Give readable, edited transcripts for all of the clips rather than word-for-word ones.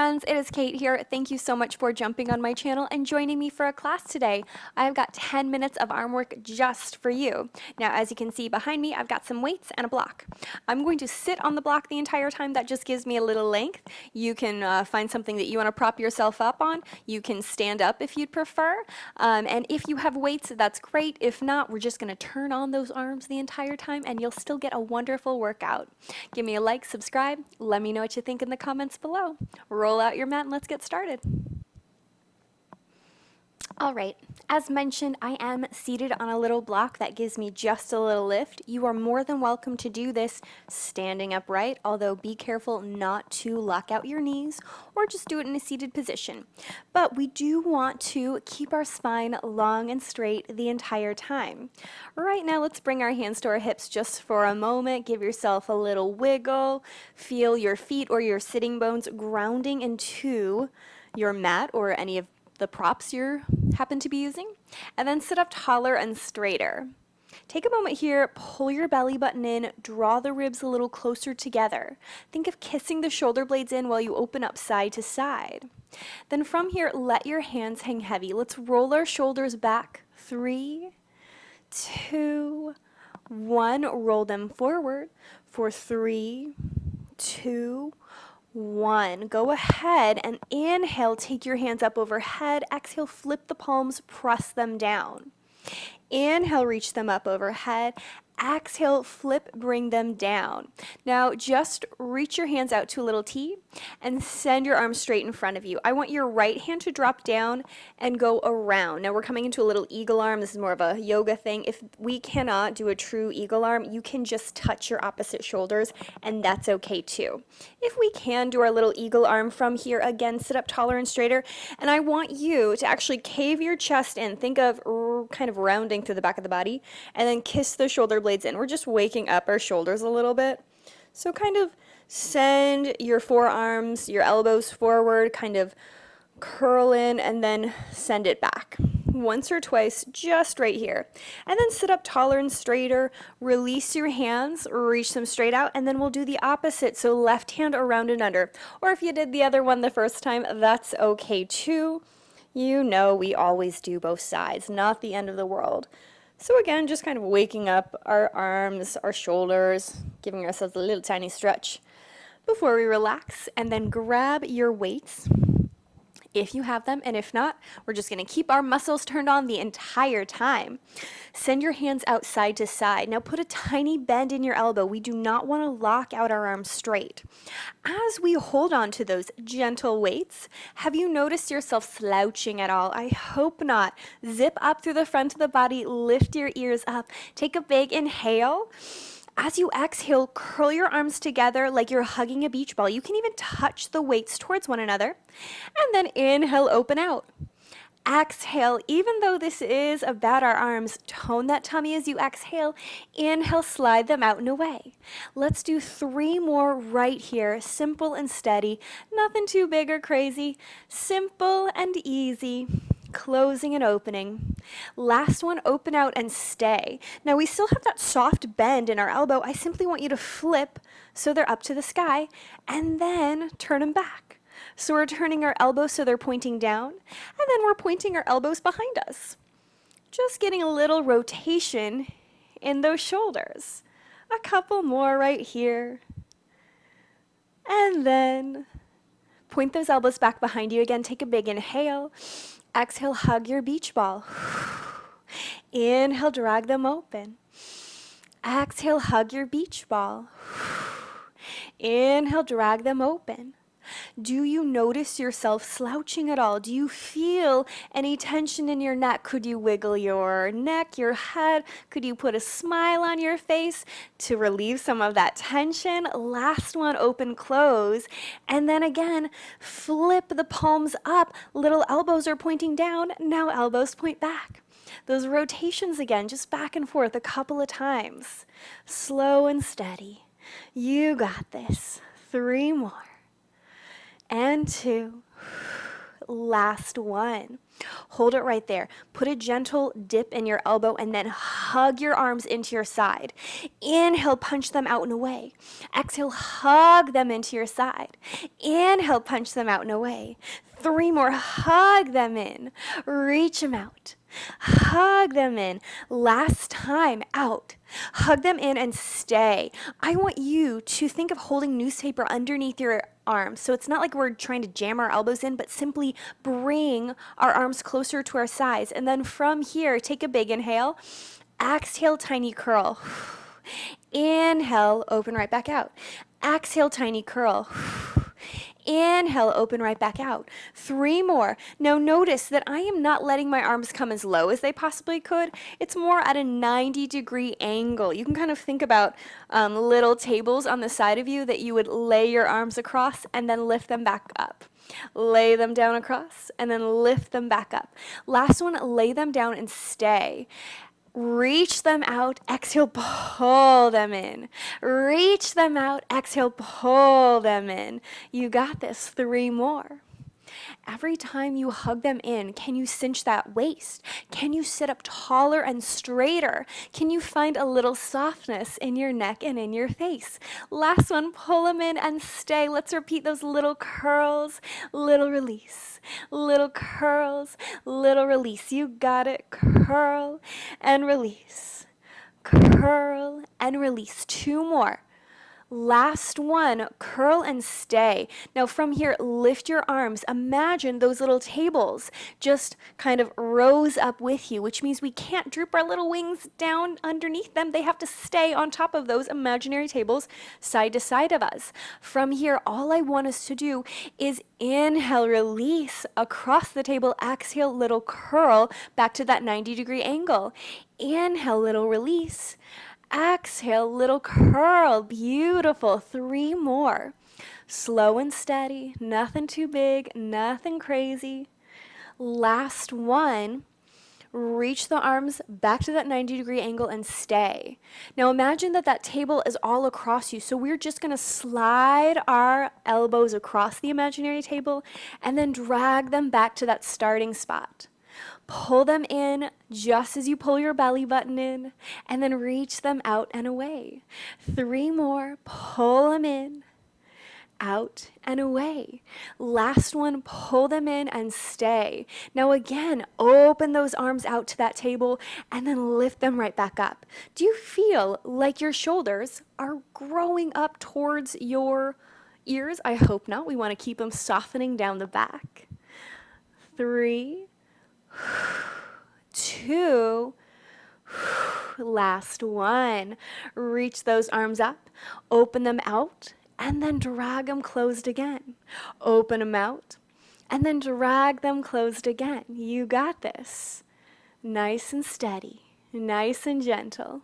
friends, it is Kate here. Thank you so much for jumping on my channel and joining me for a class today. I've got 10 minutes of arm work just for you. Now, as you can see behind me, I've got some weights and a block. I'm going to sit on the block the entire time. That just gives me a little length. You can find something that you want to prop yourself up on. You can stand up if you'd prefer. And if you have weights, that's great. If not, we're just going to turn on those arms the entire time and you'll still get a wonderful workout. Give me a like, subscribe, let me know what you think in the comments below. Roll out your mat and let's get started. All right, as mentioned, I am seated on a little block that gives me just a little lift. You are more than welcome to do this standing upright, although be careful not to lock out your knees or just do it in a seated position. But we do want to keep our spine long and straight the entire time. Right now, let's bring our hands to our hips just for a moment. Give yourself a little wiggle. Feel your feet or your sitting bones grounding into your mat or any of the props you happen to be using, and then sit up taller and straighter. Take a moment here, pull your belly button in, draw the ribs a little closer together. Think of kissing the shoulder blades in while you open up side to side. Then from here, let your hands hang heavy. Let's roll our shoulders back. 3, 2, 1. Roll them forward for 3, 2, 1. Go ahead and inhale, take your hands up overhead. Exhale, flip the palms, press them down. Inhale, reach them up overhead. Exhale, flip, bring them down. Now just reach your hands out to a little T and send your arms straight in front of you. I want your right hand to drop down and go around. Now we're coming into a little eagle arm. This is more of a yoga thing. If we cannot do a true eagle arm, you can just touch your opposite shoulders and that's okay too. If we can do our little eagle arm from here, again, sit up taller and straighter. And I want you to actually cave your chest in. Think of kind of rounding through the back of the body and then kiss the shoulder blades in. We're just waking up our shoulders a little bit. So kind of send your forearms, your elbows forward, kind of curl in and then send it back. Once or twice, just right here. And then sit up taller and straighter. Release your hands, reach them straight out, and then we'll do the opposite. So left hand around and under. Or if you did the other one the first time, that's okay too. You know we always do both sides, not the end of the world. So again, just kind of waking up our arms, our shoulders, giving ourselves a little tiny stretch before we relax, and then grab your weights if you have them, and if not, we're just going to keep our muscles turned on the entire time. Send your hands out side to side. Now put a tiny bend in your elbow. We do not want to lock out our arms straight. As we hold on to those gentle weights, have you noticed yourself slouching at all? I hope not. Zip up through the front of the body, lift your ears up, take a big inhale. As you exhale, curl your arms together like you're hugging a beach ball. You can even touch the weights towards one another. And then inhale, open out. Exhale, even though this is about our arms, tone that tummy as you exhale. Inhale, slide them out and away. Let's do 3 more right here, simple and steady. Nothing too big or crazy. Simple and easy. Closing and opening. Last one, open out and stay. Now we still have that soft bend in our elbow. I simply want you to flip so they're up to the sky and then turn them back. So we're turning our elbows so they're pointing down and then we're pointing our elbows behind us. Just getting a little rotation in those shoulders. A couple more right here. And then point those elbows back behind you again. Take a big inhale. Exhale, hug your beach ball. Inhale, drag them open. Exhale, hug your beach ball. Inhale, drag them open. Do you notice yourself slouching at all? Do you feel any tension in your neck? Could you wiggle your neck, your head? Could you put a smile on your face to relieve some of that tension? Last one, open, close. And then again, flip the palms up. Little elbows are pointing down. Now elbows point back. Those rotations again, just back and forth a couple of times. Slow and steady. You got this. 3 more. And 2. Last one. Hold it right there. Put a gentle dip in your elbow and then hug your arms into your side. Inhale, punch them out and away. Exhale, hug them into your side. Inhale, punch them out and away. 3 more, hug them in. Reach them out. Hug them in. Last time, out. Hug them in and stay. I want you to think of holding newspaper underneath your arms. So it's not like we're trying to jam our elbows in, but simply bring our arms closer to our sides. And then from here, take a big inhale. Exhale, tiny curl. Inhale, open right back out. Exhale, tiny curl. Inhale, open right back out. 3 more. Now notice that I am not letting my arms come as low as they possibly could. It's more at a 90-degree angle. You can kind of think about little tables on the side of you that you would lay your arms across and then lift them back up. Lay them down across and then lift them back up. Last one, lay them down and stay. Reach them out, exhale, pull them in. Reach them out, exhale, pull them in. You got this. 3 more. Every time you hug them in, can you cinch that waist? Can you sit up taller and straighter? Can you find a little softness in your neck and in your face? Last one, pull them in and stay. Let's repeat those little curls, little release, little curls, little release. You got it. Curl and release, curl and release. 2 more. Last one, curl and stay. Now from here, lift your arms. Imagine those little tables just kind of rose up with you, which means we can't droop our little wings down underneath them. They have to stay on top of those imaginary tables side to side of us. From here, all I want us to do is inhale, release across the table. Exhale, little curl back to that 90-degree angle. Inhale, little release. Exhale, little curl. Beautiful. 3 more. Slow and steady. Nothing too big. Nothing crazy. Last one. Reach the arms back to that 90-degree angle and stay. Now imagine that that table is all across you. So we're just going to slide our elbows across the imaginary table and then drag them back to that starting spot. Pull them in just as you pull your belly button in, and then reach them out and away. 3 more. Pull them in, out and away. Last one, pull them in and stay. Now again, open those arms out to that table and then lift them right back up. Do you feel like your shoulders are growing up towards your ears? I hope not. We want to keep them softening down the back. 3, 2, last one. Reach those arms up, open them out, and then drag them closed again. Open them out, and then drag them closed again. You got this. Nice and steady, nice and gentle.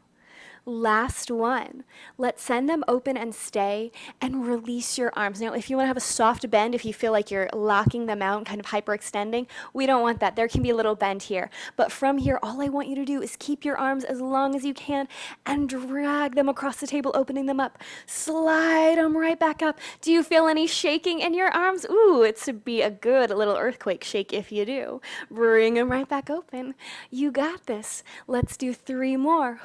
Last one. Let's send them open and stay and release your arms. Now, if you want to have a soft bend, if you feel like you're locking them out and kind of hyperextending, we don't want that. There can be a little bend here. But from here, all I want you to do is keep your arms as long as you can and drag them across the table, opening them up. Slide them right back up. Do you feel any shaking in your arms? Ooh, it should be a good little earthquake shake if you do. Bring them right back open. You got this. Let's do 3 more.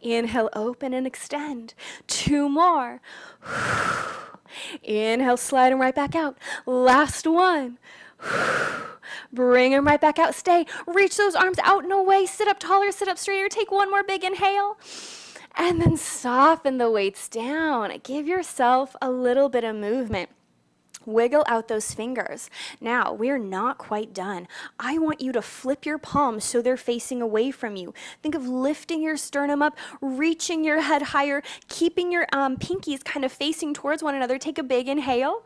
Inhale, open and extend. 2 more. Inhale, slide them right back out. Last one. Bring them right back out. Stay. Reach those arms out and away. Sit up taller, sit up straighter. Take 1 more big inhale. And then soften the weights down. Give yourself a little bit of movement. Wiggle out those fingers. Now, we're not quite done. I want you to flip your palms so they're facing away from you. Think of lifting your sternum up, reaching your head higher, keeping your pinkies kind of facing towards one another. Take a big inhale.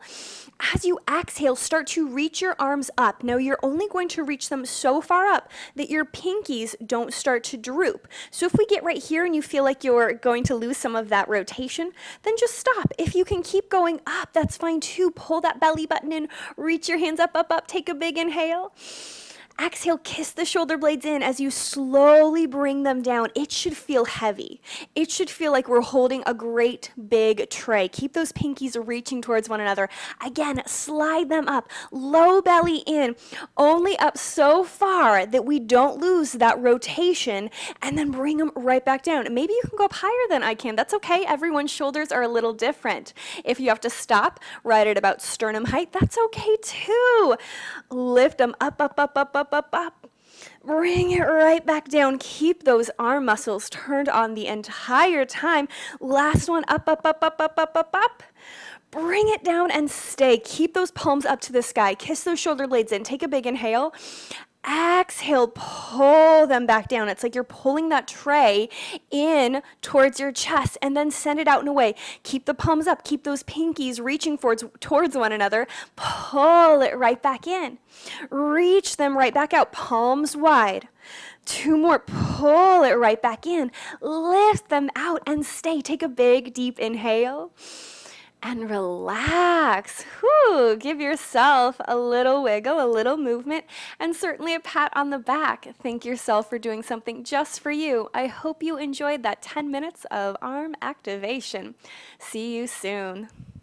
As you exhale, start to reach your arms up. Now, you're only going to reach them so far up that your pinkies don't start to droop. So if we get right here and you feel like you're going to lose some of that rotation, then just stop. If you can keep going up, that's fine too. Pull that belly button in, reach your hands up, up, up, take a big inhale. Exhale, kiss the shoulder blades in as you slowly bring them down. It should feel heavy. It should feel like we're holding a great big tray. Keep those pinkies reaching towards one another. Again, slide them up, low belly in, only up so far that we don't lose that rotation, and then bring them right back down. Maybe you can go up higher than I can. That's okay. Everyone's shoulders are a little different. If you have to stop right at about sternum height, that's okay too. Lift them up, up, up, up, up, up, up. Bring it right back down. Keep those arm muscles turned on the entire time. Last one, up, up, up, up, up, up, up, up. Bring it down and stay. Keep those palms up to the sky. Kiss those shoulder blades in. Take a big inhale. Exhale, pull them back down. It's like you're pulling that tray in towards your chest, and then send it out and away. Keep the palms up. Keep those pinkies reaching towards one another. Pull it right back in. Reach them right back out, palms wide. 2 more. Pull it right back in. Lift them out and stay. Take a big, deep inhale. And relax. Whew. Give yourself a little wiggle, a little movement, and certainly a pat on the back. Thank yourself for doing something just for you. I hope you enjoyed that 10 minutes of arm activation. See you soon.